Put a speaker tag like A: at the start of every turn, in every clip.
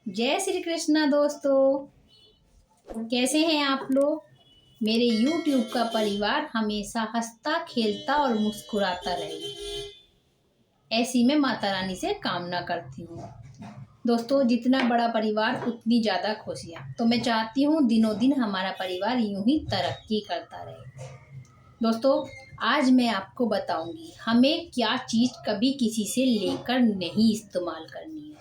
A: जय श्री कृष्णा दोस्तों, कैसे हैं आप लोग। मेरे YouTube का परिवार हमेशा हंसता खेलता और मुस्कुराता रहे, ऐसी मैं माता रानी से कामना करती हूँ। दोस्तों, जितना बड़ा परिवार उतनी ज़्यादा खुशियाँ, तो मैं चाहती हूँ दिनों दिन हमारा परिवार यूं ही तरक्की करता रहे। दोस्तों, आज मैं आपको बताऊंगी हमें क्या चीज़ कभी किसी से लेकर नहीं इस्तेमाल करनी है।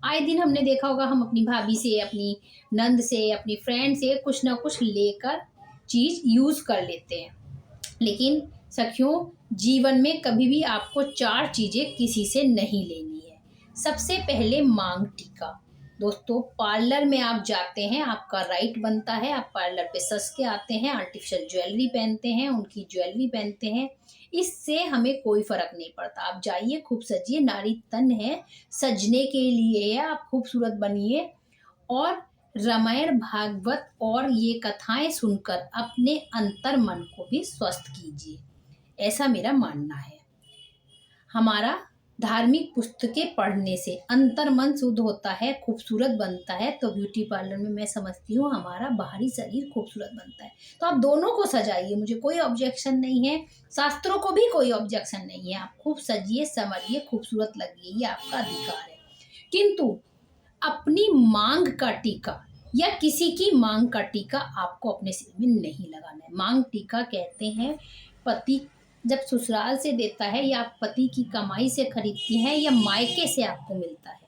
A: आए दिन हमने देखा होगा, हम अपनी भाभी से, अपनी नंद से, अपनी फ्रेंड से कुछ ना कुछ लेकर चीज़ यूज़ कर लेते हैं। लेकिन सखियों, जीवन में कभी भी आपको 4 चीज़ें किसी से नहीं लेनी है। सबसे पहले मांग टीका। दोस्तों, पार्लर में आप जाते हैं, आपका राइट बनता है, आप पार्लर पे सज के आते हैं, आर्टिफिशियल ज्वेलरी पहनते हैं, उनकी ज्वेलरी पहनते हैं, इससे हमें कोई फर्क नहीं पड़ता। आप जाइए, खूब सजिए, नारी तन है, सजने के लिए है, आप खूबसूरत बनिए और रामायण भागवत और ये कथाएं सुनकर अपने अंतर मन को भी स्वस्थ कीजिए, ऐसा मेरा मानना है। हमारा धार्मिक पुस्तकें पढ़ने से अंतर मन शुद्ध होता है, खूबसूरत बनता है। तो ब्यूटी पार्लर में मैं समझती हूँ हमारा बाहरी शरीर खूबसूरत बनता है। तो आप दोनों को सजाइए, मुझे कोई ऑब्जेक्शन नहीं है, शास्त्रों को भी कोई ऑब्जेक्शन नहीं है। आप खूब सजिए, संवरिए, खूबसूरत लगिए, ये आपका अधिकार है। किंतु अपनी मांग का टीका या किसी की मांग का टीका आपको अपने सिर में नहीं लगाना है। मांग टीका कहते हैं पति जब ससुराल से देता है, या आप पति की कमाई से खरीदती हैं, या मायके से आपको मिलता है,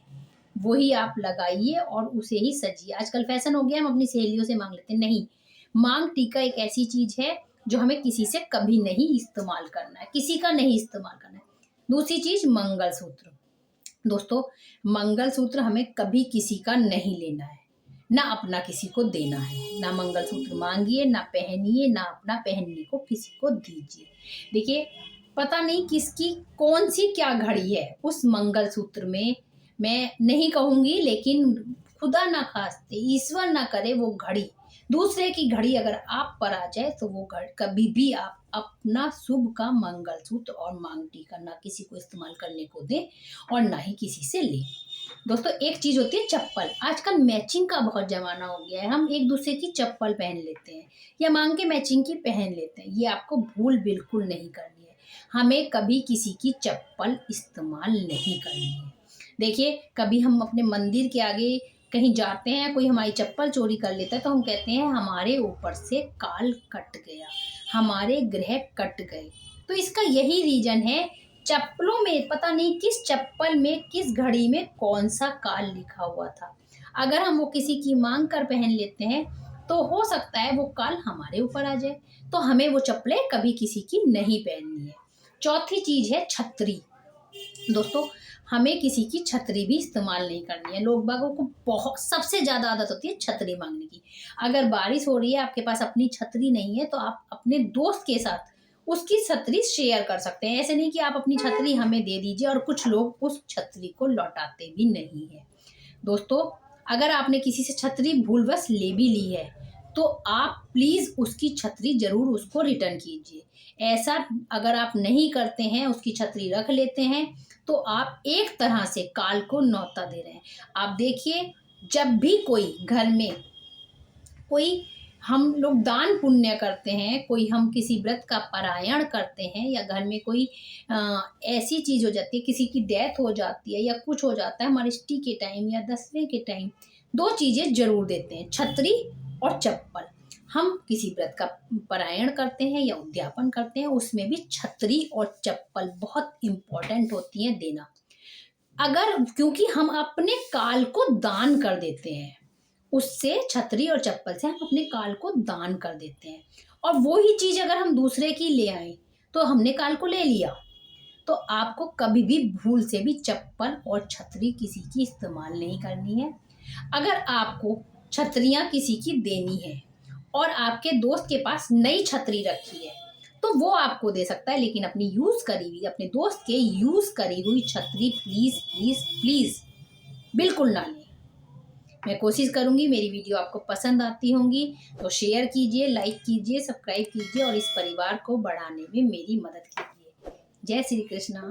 A: वही आप लगाइए और उसे ही सजिए। आजकल फैशन हो गया, हम अपनी सहेलियों से मांग लेते हैं। नहीं, मांग टीका एक ऐसी चीज है जो हमें किसी से कभी नहीं इस्तेमाल करना है, किसी का नहीं इस्तेमाल करना है। दूसरी चीज, मंगलसूत्र। दोस्तों, मंगलसूत्र हमें कभी किसी का नहीं लेना है, ना अपना किसी को देना है। ना मंगलसूत्र मांगिए, ना पहनिए, ना अपना पहनने को किसी को दीजिए। देखिए, पता नहीं किसकी कौन सी क्या घड़ी है उस मंगलसूत्र में, मैं नहीं कहूंगी, लेकिन खुदा ना खास्ते, ईश्वर ना करे, वो घड़ी, दूसरे की घड़ी अगर आप पर आ जाए तो वो घड़ी कभी भी आप अपना शुभ का मंगलसूत्र और मांग टीका ना किसी को इस्तेमाल करने को दें और ना ही किसी से ले। दोस्तों, एक चीज होती है चप्पल। आजकल मैचिंग का बहुत जमाना हो गया है, हम एक दूसरे की चप्पल पहन लेते हैं या मांग के मैचिंग की पहन लेते हैं। ये आपको भूल बिल्कुल नहीं करनी है। हमें कभी किसी की चप्पल इस्तेमाल नहीं करनी है। देखिए, कभी हम अपने मंदिर के आगे कहीं जाते हैं, कोई हमारी चप्पल चोरी कर लेता है, तो हम कहते हैं हमारे ऊपर से काल कट गया, हमारे ग्रह कट गए। तो इसका यही रीजन है, चप्पलों में पता नहीं किस चप्पल में किस घड़ी में कौन सा काल लिखा हुआ था। अगर हम वो किसी की मांग कर पहन लेते हैं तो हो सकता है वो काल हमारे ऊपर आ जाए। तो हमें वो चप्पलें कभी किसी की नहीं पहननी है। चौथी चीज है छतरी। दोस्तों, हमें किसी की छतरी भी इस्तेमाल नहीं करनी है। लोग बागों को बहुत सबसे ज्यादा आदत होती है छतरी मांगने की। अगर बारिश हो रही है, आपके पास अपनी छतरी नहीं है, तो आप अपने दोस्त के साथ उसकी छतरी शेयर कर सकते हैं। ऐसे नहीं कि आप अपनी छतरी हमें दे दीजिए, और कुछ लोग उस छतरी को लौटाते भी नहीं है। दोस्तों, अगर आपने किसी से छतरी भूलवश ले भी ली है, तो आप प्लीज उसकी छतरी जरूर उसको रिटर्न कीजिए। ऐसा अगर आप नहीं करते हैं, उसकी छतरी रख लेते हैं, तो आप एक तरह से काल को न्योता दे रहे हैं। आप देखिए, जब भी कोई घर में कोई हम लोग दान पुण्य करते हैं, कोई हम किसी व्रत का पारायण करते हैं, या घर में कोई ऐसी चीज हो जाती है, किसी की डेथ हो जाती है या कुछ हो जाता है, हमारे इष्टि के टाइम या दसवें के टाइम, 2 चीजें जरूर देते हैं, छतरी और चप्पल। हम किसी व्रत का पारायण करते हैं या उद्यापन करते हैं, उसमें भी छतरी और चप्पल बहुत इंपॉर्टेंट होती है देना। अगर क्योंकि हम अपने काल को दान कर देते हैं, उससे छतरी और चप्पल से हम अपने काल को दान कर देते हैं। और वो ही चीज अगर हम दूसरे की ले आए, तो हमने काल को ले लिया। तो आपको कभी भी भूल से भी चप्पल और छतरी किसी की इस्तेमाल नहीं करनी है। अगर आपको छतरियां किसी की देनी है और आपके दोस्त के पास नई छतरी रखी है, तो वो आपको दे सकता है, लेकिन अपनी यूज करी हुई, अपने दोस्त के यूज करी हुई छतरी प्लीज प्लीज प्लीज बिल्कुल ना लें। मैं कोशिश करूंगी मेरी वीडियो आपको पसंद आती होंगी, तो शेयर कीजिए, लाइक कीजिए, सब्सक्राइब कीजिए और इस परिवार को बढ़ाने में मेरी मदद कीजिए। जय श्री कृष्णा।